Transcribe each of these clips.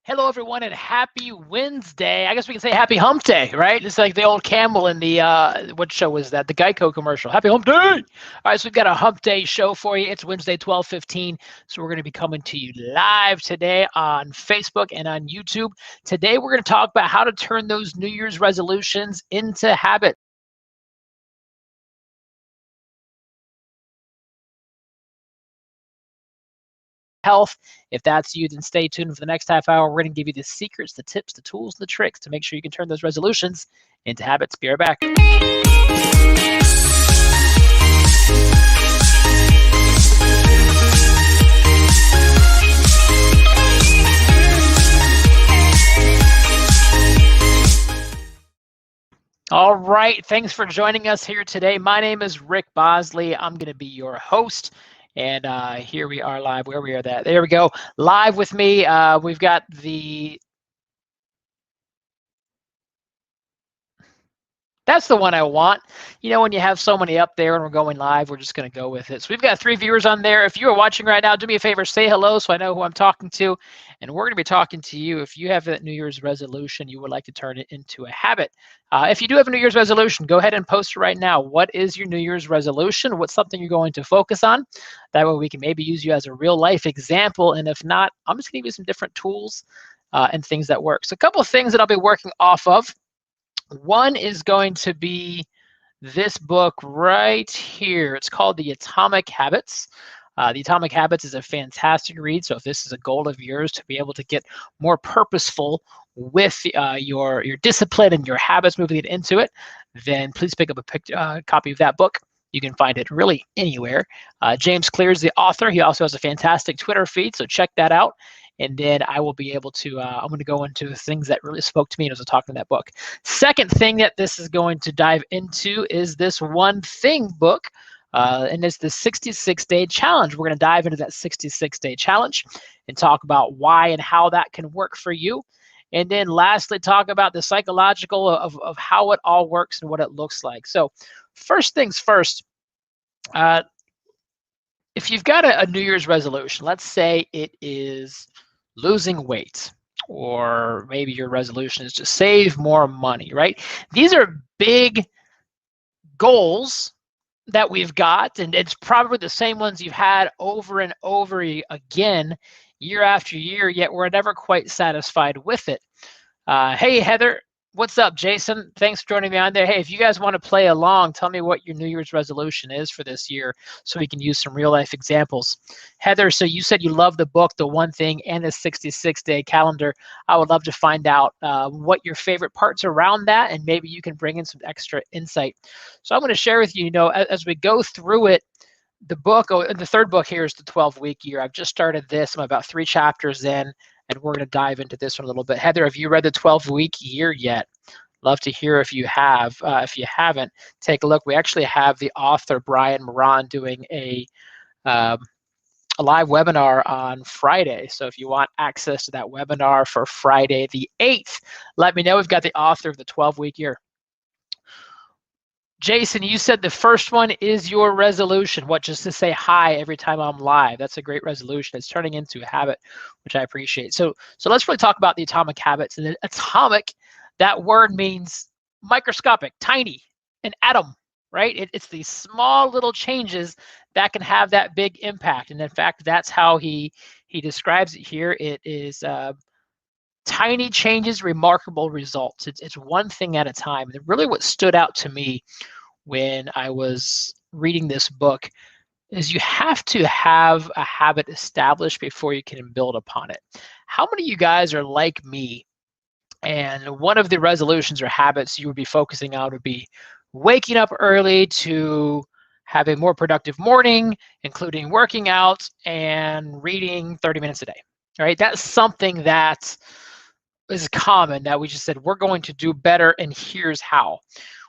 Hello, everyone, and happy Wednesday. I guess we can say happy hump day, right? It's like the old Camel in the, what show was that? The Geico commercial. Happy hump day. All right, so we've got a hump day show for you. It's Wednesday, 12:15. So we're going to be coming to you live today on Facebook and on YouTube. Today, we're going to talk about how to turn those New Year's resolutions into habits. Health. If that's you, then stay tuned for the next half hour. We're going to give you the secrets, the tips, the tools, and the tricks to make sure you can turn those resolutions into habits. Be right back. All right, thanks for joining us here today. My name is Rick Bosley. I'm going to be your host. And here we are live. Where we are at? There we go. Live with me. We've got the. That's the one I want. You know, when you have so many up there and we're going live, we're just going to go with it. So we've got 3 viewers on there. If you are watching right now, do me a favor, say hello so I know who I'm talking to. And we're going to be talking to you if you have that New Year's resolution, you would like to turn it into a habit. If you do have a New Year's resolution, go ahead and post it right now. What is your New Year's resolution? What's something you're going to focus on? That way we can maybe use you as a real life example. And if not, I'm just going to give you some different tools and things that work. So a couple of things that I'll be working off of. One is going to be this book right here. It's called The Atomic Habits. The Atomic Habits is a fantastic read. So if this is a goal of yours to be able to get more purposeful with your discipline and your habits, moving it into it, then please pick up a copy of that book. You can find it really anywhere. James Clear is the author. He also has a fantastic Twitter feed, so check that out. And then I will be able to, I'm going to go into things that really spoke to me as I was talking to that book. Second thing that this is going to dive into is this One Thing book, and it's the 66-day challenge. We're going to dive into that 66-day challenge and talk about why and how that can work for you. And then lastly, talk about the psychological of how it all works and what it looks like. So first things first, if you've got a New Year's resolution, let's say it is losing weight, or maybe your resolution is to save more money, right? These are big goals that we've got, and it's probably the same ones you've had over and over again, year after year, yet we're never quite satisfied with it. Hey, Heather. What's up, Jason? Thanks for joining me on there. Hey, if you guys want to play along, tell me what your New Year's resolution is for this year so we can use some real life examples. Heather, so you said you love the book, The One Thing, and the 66-day calendar. I would love to find out what your favorite parts around that, and maybe you can bring in some extra insight. So I'm going to share with you, as we go through it, the book, the third book here is the 12-week year. I've just started this. I'm about 3 chapters in. And we're going to dive into this one a little bit. Heather, have you read the 12-week year yet? Love to hear if you have. If you haven't, take a look. We actually have the author, Brian Moran, doing a live webinar on Friday. So if you want access to that webinar for Friday the 8th, let me know. We've got the author of the 12-week year. Jason, you said the first one is your resolution. What, just to say hi every time I'm live? That's a great resolution. It's turning into a habit, which I appreciate. So let's really talk about the atomic habits. And atomic, that word means microscopic, tiny, an atom, right? It's these small little changes that can have that big impact. And in fact, that's how he describes it here. It is tiny changes, remarkable results. It's one thing at a time. And really what stood out to me when I was reading this book is you have to have a habit established before you can build upon it. How many of you guys are like me? And one of the resolutions or habits you would be focusing on would be waking up early to have a more productive morning, including working out and reading 30 minutes a day, right? That's something that is common that we just said, we're going to do better, and here's how.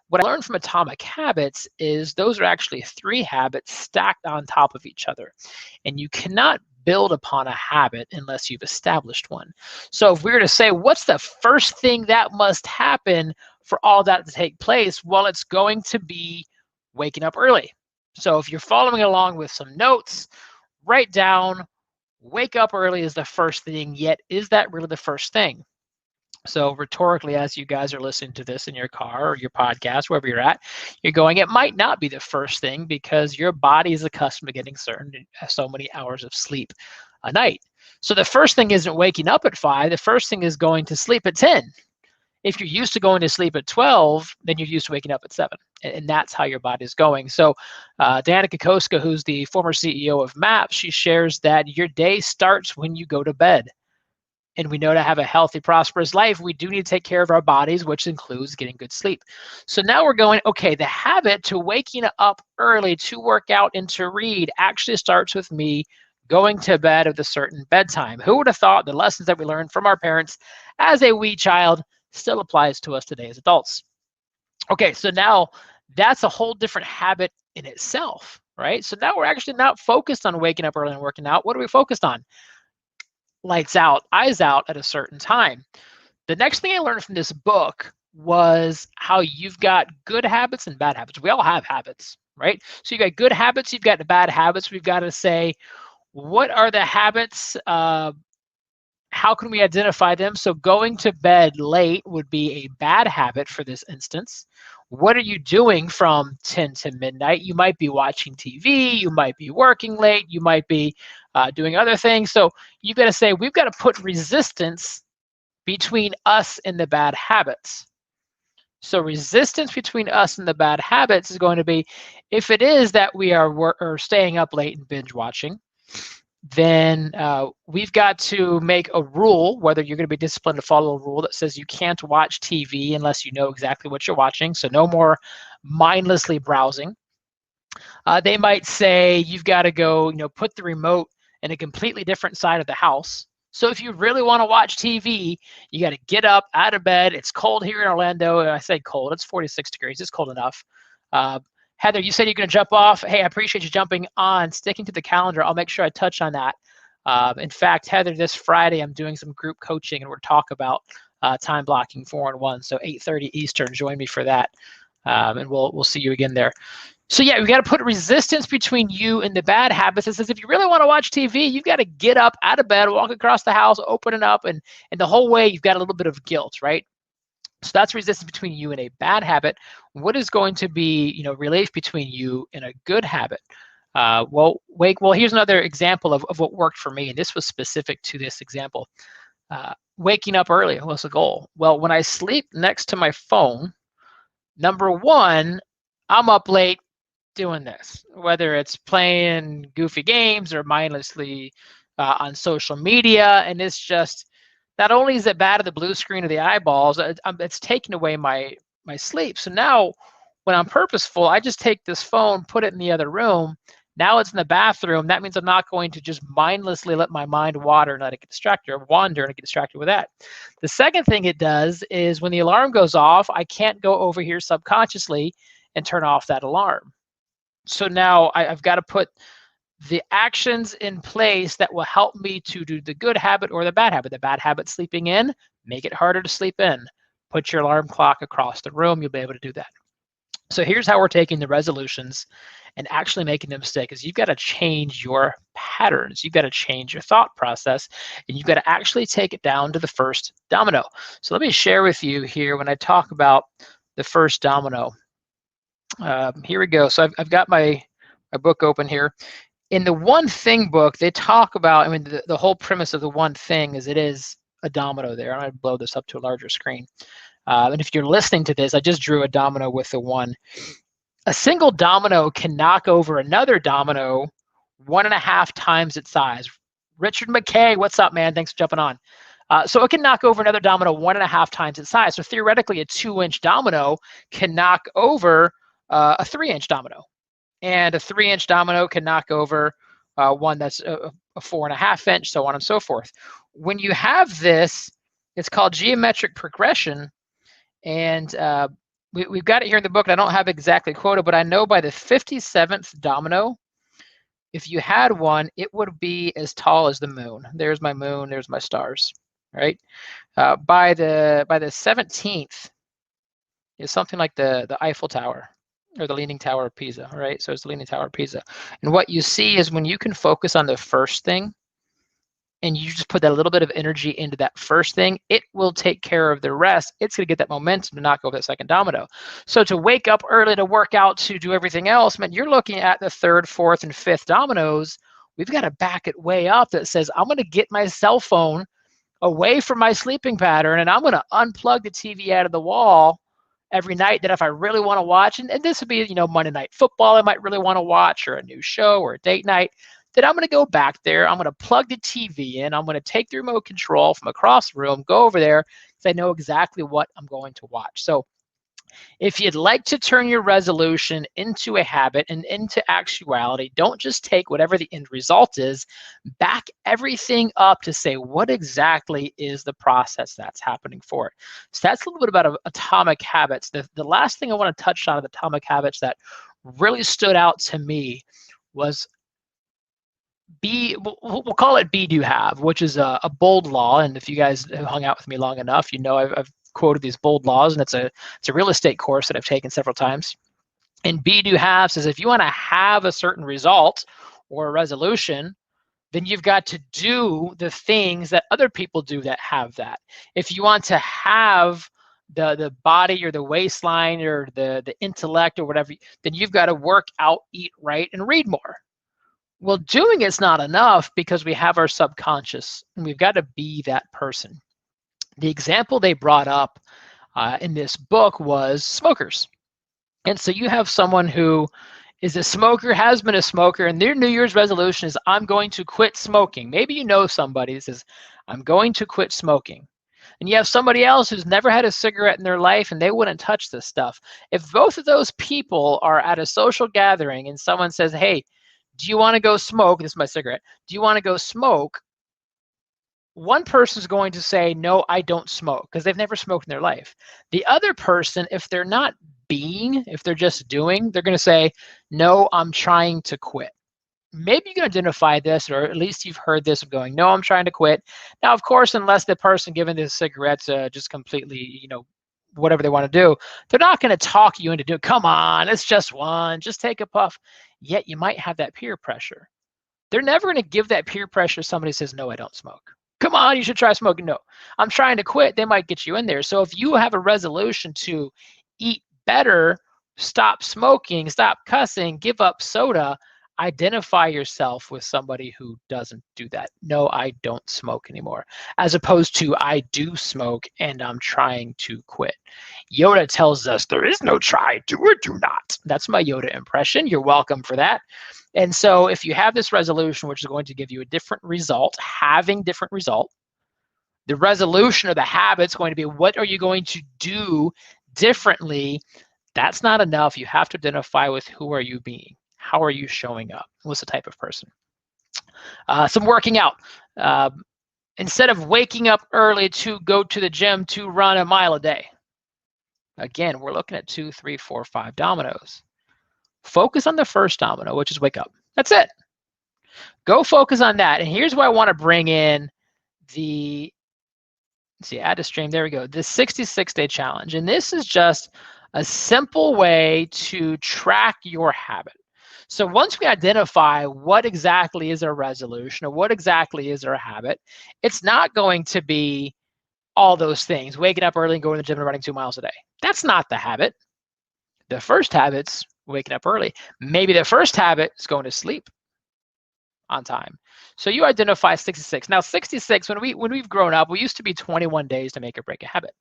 What I learned from Atomic Habits is those are actually 3 habits stacked on top of each other. And you cannot build upon a habit unless you've established one. So if we were to say, what's the first thing that must happen for all that to take place? Well, it's going to be waking up early. So if you're following along with some notes, write down Wake up early is the first thing, yet is that really the first thing? So rhetorically, as you guys are listening to this in your car or your podcast, wherever you're at, you're going, it might not be the first thing because your body is accustomed to getting so many hours of sleep a night. So the first thing isn't waking up at 5. The first thing is going to sleep at 10. If you're used to going to sleep at 12, then you're used to waking up at 7. And that's how your body is going. So Danica Koska, who's the former CEO of MAPS, she shares that your day starts when you go to bed. And we know to have a healthy, prosperous life, we do need to take care of our bodies, which includes getting good sleep. So now we're going, okay, the habit to waking up early to work out and to read actually starts with me going to bed at a certain bedtime. Who would have thought the lessons that we learned from our parents as a wee child still applies to us today as adults? Okay, so now that's a whole different habit in itself, right? So now we're actually not focused on waking up early and working out. What are we focused on? Lights out, eyes out at a certain time. The next thing I learned from this book was how you've got good habits and bad habits. We all have habits, right? So you've got good habits, you've got the bad habits. We've got to say, what are the habits? How can we identify them? So going to bed late would be a bad habit for this instance. What are you doing from 10 to midnight? You might be watching TV, you might be working late, you might be doing other things. So you've got to say, we've got to put resistance between us and the bad habits. So resistance between us and the bad habits is going to be, if it is that we are staying up late and binge watching, then we've got to make a rule, whether you're going to be disciplined to follow a rule that says you can't watch TV unless you know exactly what you're watching. So no more mindlessly browsing. They might say you've got to go, put the remote in a completely different side of the house. So if you really want to watch TV, you got to get up out of bed. It's cold here in Orlando. I say cold, it's 46 degrees. It's cold enough. Heather, you said you're going to jump off. Hey, I appreciate you jumping on, sticking to the calendar. I'll make sure I touch on that. In fact, Heather, this Friday, I'm doing some group coaching, and we're talking about time blocking 4-1. So 8:30 Eastern, join me for that, and we'll see you again there. So yeah, we've got to put resistance between you and the bad habits. It says if you really want to watch TV, you've got to get up out of bed, walk across the house, open it up, and the whole way you've got a little bit of guilt, right? So that's resistance between you and a bad habit. What is going to be, relief between you and a good habit? Well, here's another example of what worked for me, and this was specific to this example. Waking up early was the goal. Well, when I sleep next to my phone, number one, I'm up late doing this, whether it's playing goofy games or mindlessly on social media, and it's just, not only is it bad at the blue screen of the eyeballs, it's taking away my sleep. So now when I'm purposeful, I just take this phone, put it in the other room. Now it's in the bathroom. That means I'm not going to just mindlessly let my mind wander and let it get distracted or wander and get distracted with that. The second thing it does is when the alarm goes off, I can't go over here subconsciously and turn off that alarm. So now I've got to put the actions in place that will help me to do the good habit or the bad habit. The bad habit, sleeping in, make it harder to sleep in. Put your alarm clock across the room. You'll be able to do that. So here's how we're taking the resolutions and actually making them stick, is you've got to change your patterns. You've got to change your thought process, and you've got to actually take it down to the first domino. So let me share with you here when I talk about the first domino. Here we go. So I've got my book open here. In the One Thing book, they talk about, the whole premise of the One Thing is it is a domino there. I'm going to blow this up to a larger screen. And if you're listening to this, I just drew a domino with the one. A single domino can knock over another domino 1.5 times its size. Richard McKay, what's up, man? Thanks for jumping on. So it can knock over another domino 1.5 times its size. So theoretically, a 2-inch domino can knock over a 3-inch domino. And a 3-inch domino can knock over one that's a 4.5 inch, so on and so forth. When you have this, it's called geometric progression. And we've got it here in the book, and I don't have exactly quoted, but I know by the 57th domino, if you had one, it would be as tall as the moon. There's my moon, there's my stars, right? By the 17th, is something like the Eiffel Tower, or the Leaning Tower of Pisa, right? So it's the Leaning Tower of Pisa. And what you see is when you can focus on the first thing, and you just put that little bit of energy into that first thing, it will take care of the rest. It's going to get that momentum to knock over that second domino. So to wake up early, to work out, to do everything else, man, you're looking at the third, fourth, and fifth dominoes. We've got to back it way up that says, I'm going to get my cell phone away from my sleeping pattern, and I'm going to unplug the TV out of the wall every night that if I really want to watch, and this would be, Monday Night Football I might really want to watch, or a new show, or a date night, that I'm going to go back there, I'm going to plug the TV in, I'm going to take the remote control from across the room, go over there, because I know exactly what I'm going to watch. So if you'd like to turn your resolution into a habit and into actuality, don't just take whatever the end result is, back everything up to say what exactly is the process that's happening for it. So that's a little bit about atomic habits. The last thing I want to touch on of atomic habits that really stood out to me was we'll call it be, do, have, which is a bold law. And if you guys have hung out with me long enough, I've quoted these bold laws, and it's a real estate course that I've taken several times. And be, do, have says if you want to have a certain result or a resolution, then you've got to do the things that other people do that have that. If you want to have the body or the waistline or the intellect or whatever, then you've got to work out, eat right, and read more. Well, doing it's not enough because we have our subconscious, and we've got to be that person. The example they brought up in this book was smokers. And so you have someone who is a smoker, has been a smoker, and their New Year's resolution is, I'm going to quit smoking. Maybe you know somebody that says, I'm going to quit smoking. And you have somebody else who's never had a cigarette in their life, and they wouldn't touch this stuff. If both of those people are at a social gathering and someone says, hey, do you want to go smoke? This is my cigarette. Do you want to go smoke? One person's going to say, no, I don't smoke, because they've never smoked in their life. The other person, if they're not if they're just doing, they're going to say, no, I'm trying to quit. Maybe you can identify this, or at least you've heard this of going, no, I'm trying to quit. Now, of course, unless the person giving the cigarettes just completely, whatever they want to do, they're not going to talk you into doing, come on, it's just one, just take a puff. Yet you might have that peer pressure. They're never going to give that peer pressure if somebody says, no, I don't smoke. Come on, you should try smoking. No, I'm trying to quit. They might get you in there. So if you have a resolution to eat better, stop smoking, stop cussing, give up soda, identify yourself with somebody who doesn't do that. No, I don't smoke anymore, as opposed to I do smoke and I'm trying to quit. Yoda tells us there is no try, do or do not. That's my Yoda impression. You're welcome for that. And so if you have this resolution, which is going to give you a different result, having different result, the resolution or the habit's going to be, what are you going to do differently? That's not enough. You have to identify with who are you being? How are you showing up? What's the type of person? Some working out. Instead of waking up early to go to the gym to run a mile a day. Again, we're looking at 2, 3, 4, 5 dominoes. Focus on the first domino, which is wake up. That's it. Go focus on that. And here's where I want to bring in the, let's see, add a stream. There we go. The 66-day challenge. And this is just a simple way to track your habit. So once we identify what exactly is our resolution or what exactly is our habit, it's not going to be all those things, waking up early and going to the gym and running 2 miles a day. That's not the habit. The first habit's waking up early. Maybe the first habit is going to sleep on time. So you identify 66. Now 66, when we've grown up, we used to be 21 days to make or break a habit.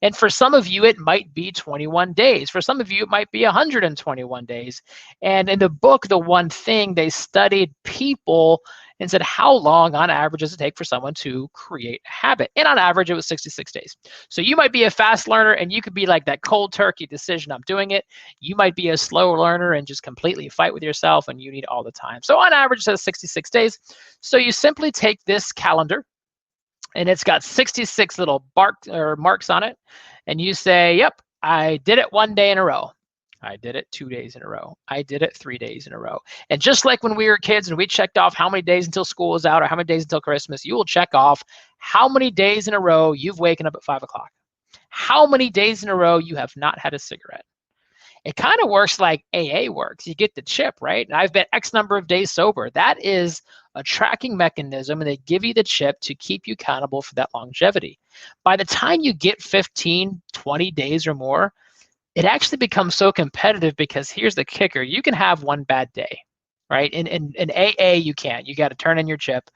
And for some of you, it might be 21 days. For some of you, it might be 121 days. And in the book, The One Thing, they studied people and said, how long on average does it take for someone to create a habit? And on average, it was 66 days. So you might be a fast learner and you could be like that cold turkey decision, I'm doing it. You might be a slow learner and just completely fight with yourself and you need all the time. So on average, it says 66 days. So you simply take this calendar, and it's got 66 little marks on it. And you say, yep, I did it 1 day in a row. I did it 2 days in a row. I did it 3 days in a row. And just like when we were kids and we checked off how many days until school was out or how many days until Christmas, you will check off how many days in a row you've waken up at 5 o'clock. How many days in a row you have not had a cigarette. It kind of works like AA works. You get the chip, right? And I've been X number of days sober. That is a tracking mechanism, and they give you the chip to keep you accountable for that longevity. By the time you get 15, 20 days or more, it actually becomes so competitive because here's the kicker. You can have one bad day, right? In AA, you can't. You got to turn in your chip.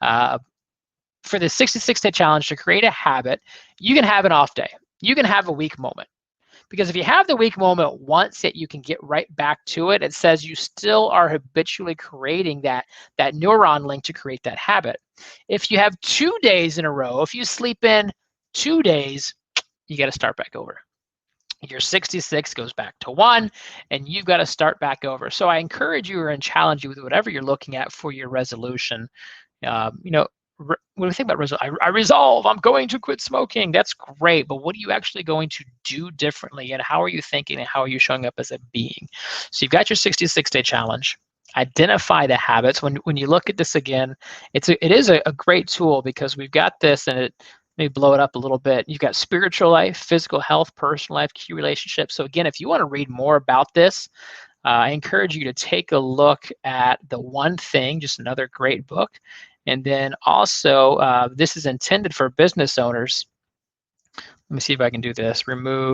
For the 66-day challenge to create a habit, you can have an off day. You can have a weak moment. Because if you have the weak moment once that you can get right back to it, it says you still are habitually creating that neuron link to create that habit. If you have 2 days in a row, if you sleep in 2 days, you got to start back over. Your 66 goes back to 1, and you've got to start back over. So I encourage you and challenge you with whatever you're looking at for your resolution. When we think about I resolve, I'm going to quit smoking. That's great, but what are you actually going to do differently, and how are you thinking, and how are you showing up as a being? So you've got your 66-day challenge. Identify the habits. When you look at this again, it is a great tool because we've got this, and let me blow it up a little bit. You've got spiritual life, physical health, personal life, key relationships. So again, if you want to read more about this, I encourage you to take a look at The One Thing, just another great book. And then also, this is intended for business owners. Let me see if I can do this. Remove.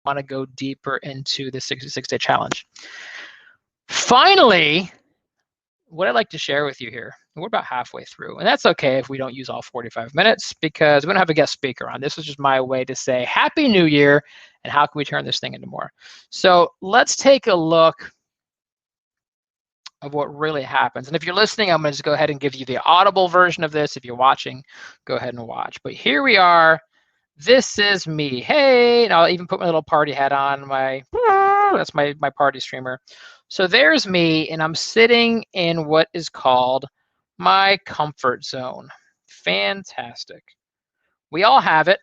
Want to go deeper into the 66-day challenge. Finally, what I'd like to share with you here, we're about halfway through, and that's okay if we don't use all 45 minutes because we don't have a guest speaker on. This is just my way to say Happy New Year, and how can we turn this thing into more? So let's take a look of what really happens. And if you're listening, I'm going to just go ahead and give you the audible version of this. If you're watching, go ahead and watch. But here we are. This is me. Hey, and I'll even put my little party hat on. That's my party streamer. So there's me, and I'm sitting in what is called my comfort zone. Fantastic. We all have it.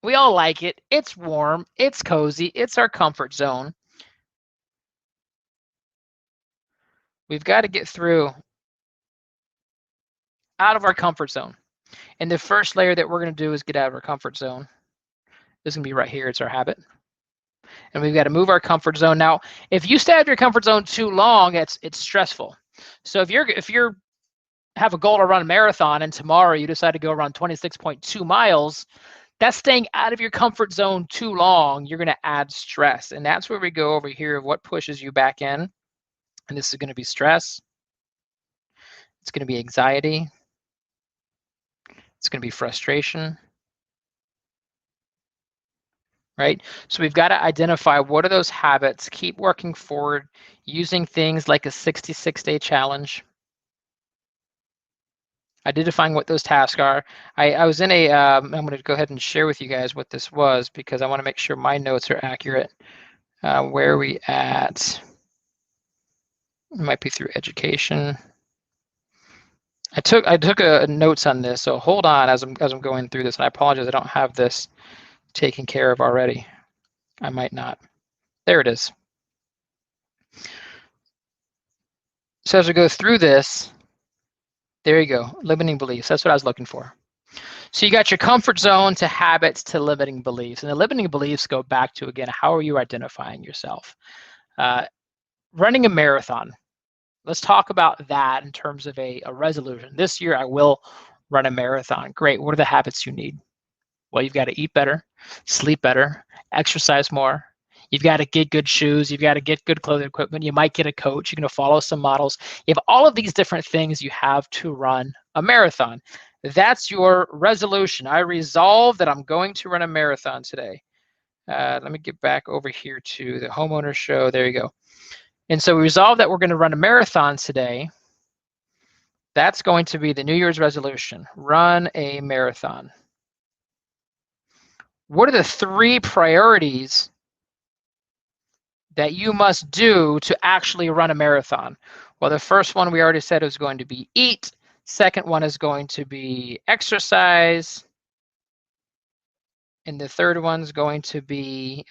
We all like it. It's warm. It's cozy. It's our comfort zone. We've got to get through out of our comfort zone. And the first layer that we're going to do is get out of our comfort zone. This is going to be right here. It's our habit. And we've got to move our comfort zone. Now, if you stay out of your comfort zone too long, it's stressful. So if you're have a goal to run a marathon and tomorrow you decide to go run 26.2 miles, that's staying out of your comfort zone too long. You're going to add stress. And that's where we go over here of what pushes you back in. And this is going to be stress. It's going to be anxiety. It's going to be frustration. Right? So we've got to identify what are those habits, keep working forward using things like a 66-day challenge. Identifying what those tasks are. I was in a, I'm going to go ahead and share with you guys what this was because I want to make sure my notes are accurate. Where are we at? It might be through education. I took a notes on this, so hold on as I'm going through this, and I apologize I don't have this taken care of already. I might not. There it is. So as we go through this, there you go, limiting beliefs. That's what I was looking for. So you got your comfort zone to habits to limiting beliefs. And the limiting beliefs go back to, again, how are you identifying yourself? Running a marathon. Let's talk about that in terms of a resolution. This year I will run a marathon. Great. What are the habits you need? Well, you've got to eat better, sleep better, exercise more. You've got to get good shoes. You've got to get good clothing equipment. You might get a coach. You're going to follow some models. You have all of these different things you have to run a marathon. That's your resolution. I resolve that I'm going to run a marathon today. Let me get back over here to the homeowner show. There you go. And so we resolve that we're going to run a marathon today. That's going to be the New Year's resolution. Run a marathon. What are the 3 priorities that you must do to actually run a marathon? Well, the first one we already said is going to be eat. Second one is going to be exercise. And the third one's going to be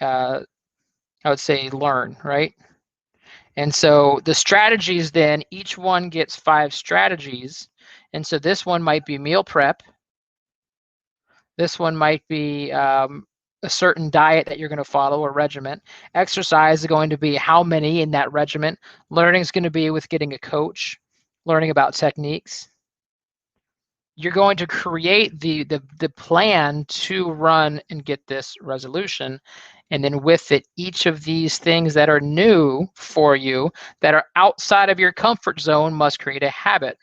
I would say learn, right? And so the strategies then, each one gets 5 strategies. And so this one might be meal prep. This one might be a certain diet that you're going to follow, or regimen. Exercise is going to be how many in that regimen. Learning is going to be with getting a coach, learning about techniques. You're going to create the plan to run and get this resolution. And then with it, each of these things that are new for you, that are outside of your comfort zone, must create a habit.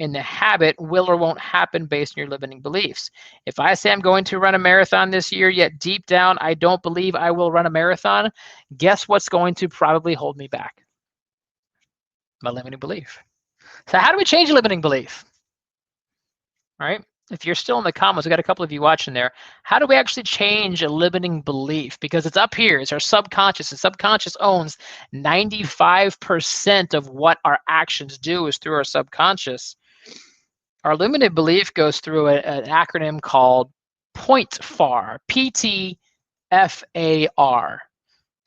And the habit will or won't happen based on your limiting beliefs. If I say I'm going to run a marathon this year, yet deep down I don't believe I will run a marathon, guess what's going to probably hold me back? My limiting belief. So how do we change a limiting belief? All right. If you're still in the comments, we got a couple of you watching there. How do we actually change a limiting belief? Because it's up here. It's our subconscious. The subconscious owns 95% of what our actions do is through our subconscious. Our limited belief goes through an acronym called POINT-FAR, P-T-F-A-R.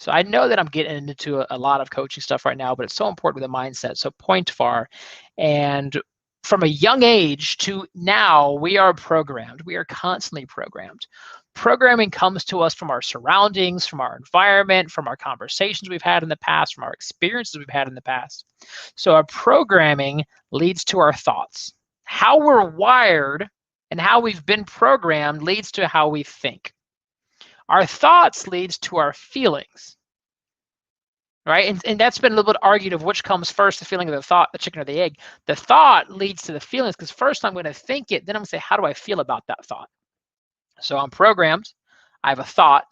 So I know that I'm getting into a lot of coaching stuff right now, but it's so important with the mindset. So POINT-FAR. And from a young age to now, we are programmed. We are constantly programmed. Programming comes to us from our surroundings, from our environment, from our conversations we've had in the past, from our experiences we've had in the past. So our programming leads to our thoughts. How we're wired and how we've been programmed leads to how we think. Our thoughts leads to our feelings, right? And that's been a little bit argued of which comes first, the feeling of the thought, the chicken or the egg. The thought leads to the feelings, because first I'm going to think it, then I'm going to say, how do I feel about that thought? So I'm programmed, I have a thought,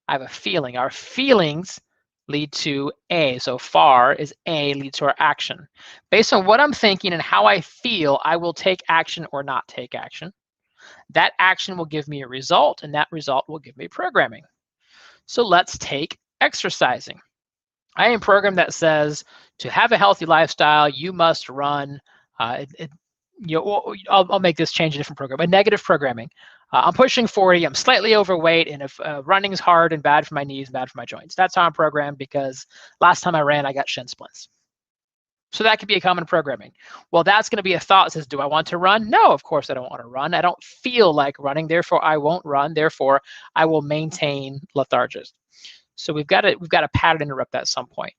I have a feeling. Our feelings lead to A. So FAR is A, leads to our action. Based on what I'm thinking and how I feel, I will take action or not take action. That action will give me a result, and that result will give me programming. So let's take exercising. I am programmed that says to have a healthy lifestyle, you must run. I'll make this change a different program. A negative programming. I'm pushing 40. I'm slightly overweight, and if running is hard and bad for my knees, bad for my joints. That's how I'm programmed, because last time I ran, I got shin splints. So that could be a common programming. Well, that's going to be a thought that says, do I want to run? No, of course I don't want to run. I don't feel like running, therefore I won't run. Therefore, I will maintain lethargy. So we've got to pattern interrupt that at some point.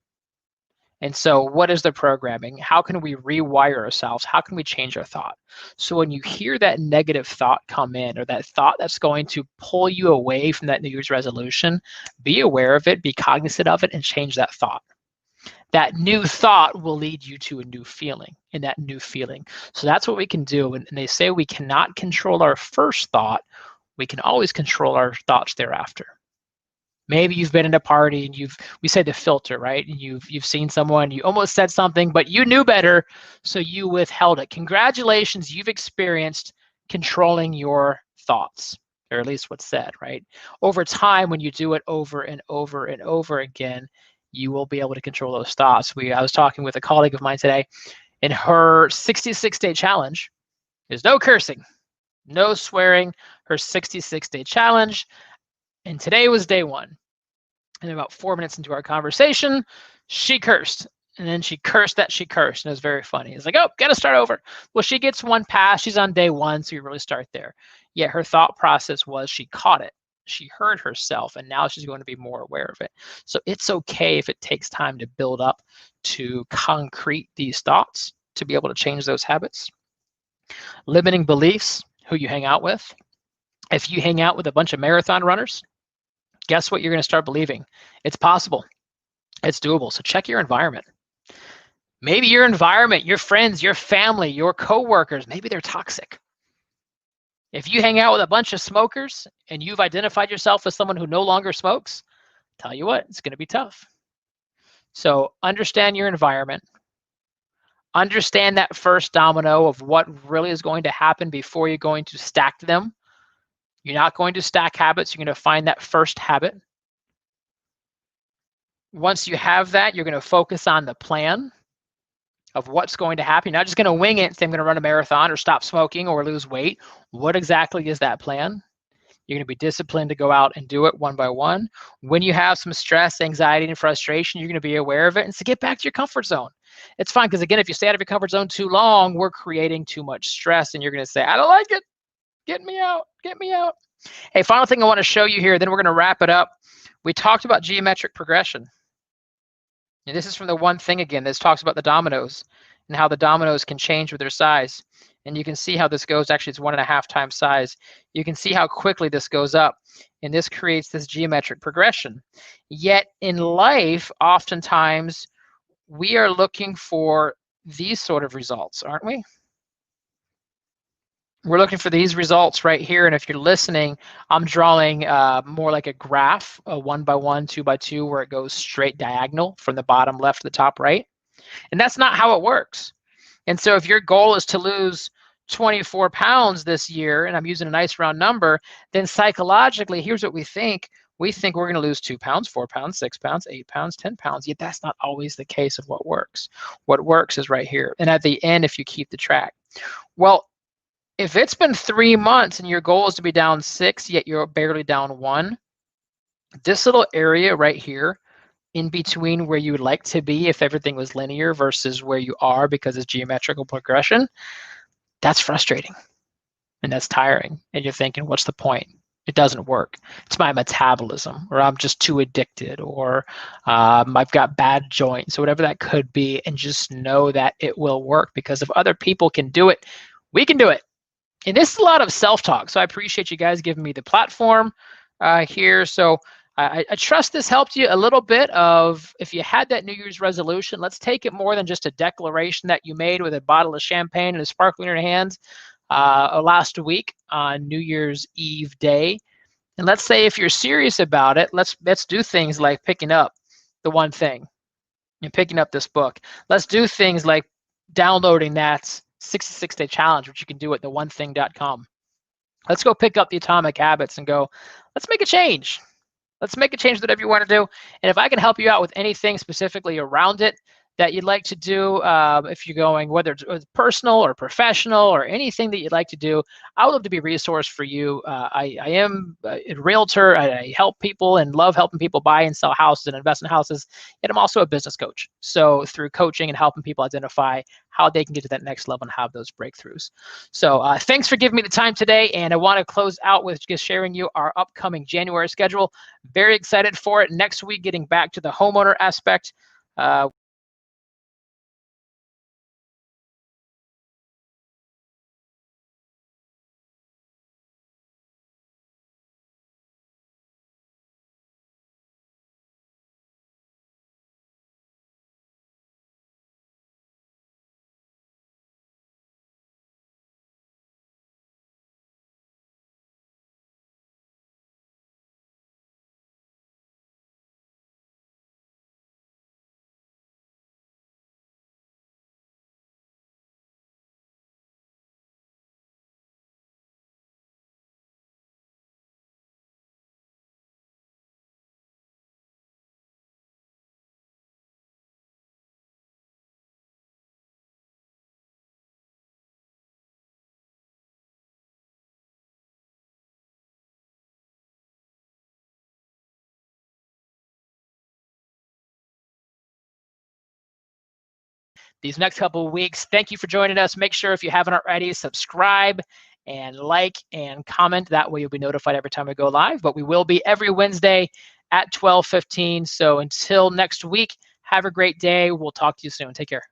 And so what is the programming? How can we rewire ourselves? How can we change our thought? So when you hear that negative thought come in, or that thought that's going to pull you away from that New Year's resolution, be aware of it, be cognizant of it, and change that thought. That new thought will lead you to a new feeling, and that new feeling. So that's what we can do. And they say we cannot control our first thought. We can always control our thoughts thereafter. Maybe you've been in a party and we say the filter, right? And you've seen someone, you almost said something, but you knew better, so you withheld it. Congratulations, you've experienced controlling your thoughts, or at least what's said, right? Over time, when you do it over and over and over again, you will be able to control those thoughts. I was talking with a colleague of mine today, and her 66-day challenge is no cursing, no swearing, her 66-day challenge. And today was day one. And about 4 minutes into our conversation, she cursed. And then she cursed that she cursed. And it was very funny. It's like, oh, got to start over. Well, she gets one pass. She's on day one, so you really start there. Yet her thought process was she caught it. She heard herself, and now she's going to be more aware of it. So it's okay if it takes time to build up to concrete these thoughts to be able to change those habits. Limiting beliefs, who you hang out with. If you hang out with a bunch of marathon runners, guess what you're going to start believing? It's possible. It's doable. So check your environment. Maybe your environment, your friends, your family, your coworkers, maybe they're toxic. If you hang out with a bunch of smokers and you've identified yourself as someone who no longer smokes, tell you what, it's going to be tough. So understand your environment. Understand that first domino of what really is going to happen before you're going to stack them. You're not going to stack habits. You're going to find that first habit. Once you have that, you're going to focus on the plan of what's going to happen. You're not just going to wing it and say, I'm going to run a marathon or stop smoking or lose weight. What exactly is that plan? You're going to be disciplined to go out and do it one by one. When you have some stress, anxiety, and frustration, you're going to be aware of it and to get back to your comfort zone. It's fine because, again, if you stay out of your comfort zone too long, we're creating too much stress and you're going to say, I don't like it. Get me out. Get me out. Hey, final thing I want to show you here, then we're going to wrap it up. We talked about geometric progression. And this is from the One Thing again. This talks about the dominoes and how the dominoes can change with their size. And you can see how this goes. Actually, it's 1.5 times size. You can see how quickly this goes up. And this creates this geometric progression. Yet in life, oftentimes, we are looking for these sort of results, aren't we? We're looking for these results right here. And if you're listening, I'm drawing more like a graph, a 1 by 1, 2 by 2, where it goes straight diagonal from the bottom left to the top right. And that's not how it works. And so if your goal is to lose 24 pounds this year, and I'm using a nice round number, then psychologically, here's what we think. We think we're going to lose 2 pounds, 4 pounds, 6 pounds, 8 pounds, 10 pounds. Yet that's not always the case of what works. What works is right here. And at the end, if you keep the track. Well, if it's been 3 months and your goal is to be down 6, yet you're barely down 1, this little area right here in between where you would like to be if everything was linear versus where you are because it's geometrical progression, that's frustrating and that's tiring. And you're thinking, what's the point? It doesn't work. It's my metabolism, or I'm just too addicted, or I've got bad joints, or whatever that could be. And just know that it will work, because if other people can do it, we can do it. And this is a lot of self-talk. So I appreciate you guys giving me the platform here. So I trust this helped you a little bit of, if you had that New Year's resolution, let's take it more than just a declaration that you made with a bottle of champagne and a sparkling in your hands last week on New Year's Eve day. And let's say if you're serious about it, let's do things like picking up the One Thing and picking up this book. Let's do things like downloading that 66-day challenge, which you can do at theonething.com. Let's go pick up the Atomic Habits and go, let's make a change. Let's make a change, whatever you want to do. And if I can help you out with anything specifically around it that you'd like to do, if you're going, whether it's personal or professional or anything that you'd like to do, I would love to be a resource for you. I am a realtor. I help people and love helping people buy and sell houses and invest in houses. And I'm also a business coach. So through coaching and helping people identify how they can get to that next level and have those breakthroughs. So thanks for giving me the time today. And I want to close out with just sharing you our upcoming January schedule. Very excited for it. Next week, getting back to the homeowner aspect. These next couple of weeks. Thank you for joining us. Make sure, if you haven't already, subscribe and like and comment. That way you'll be notified every time we go live. But we will be every Wednesday at 12:15. So until next week, have a great day. We'll talk to you soon. Take care.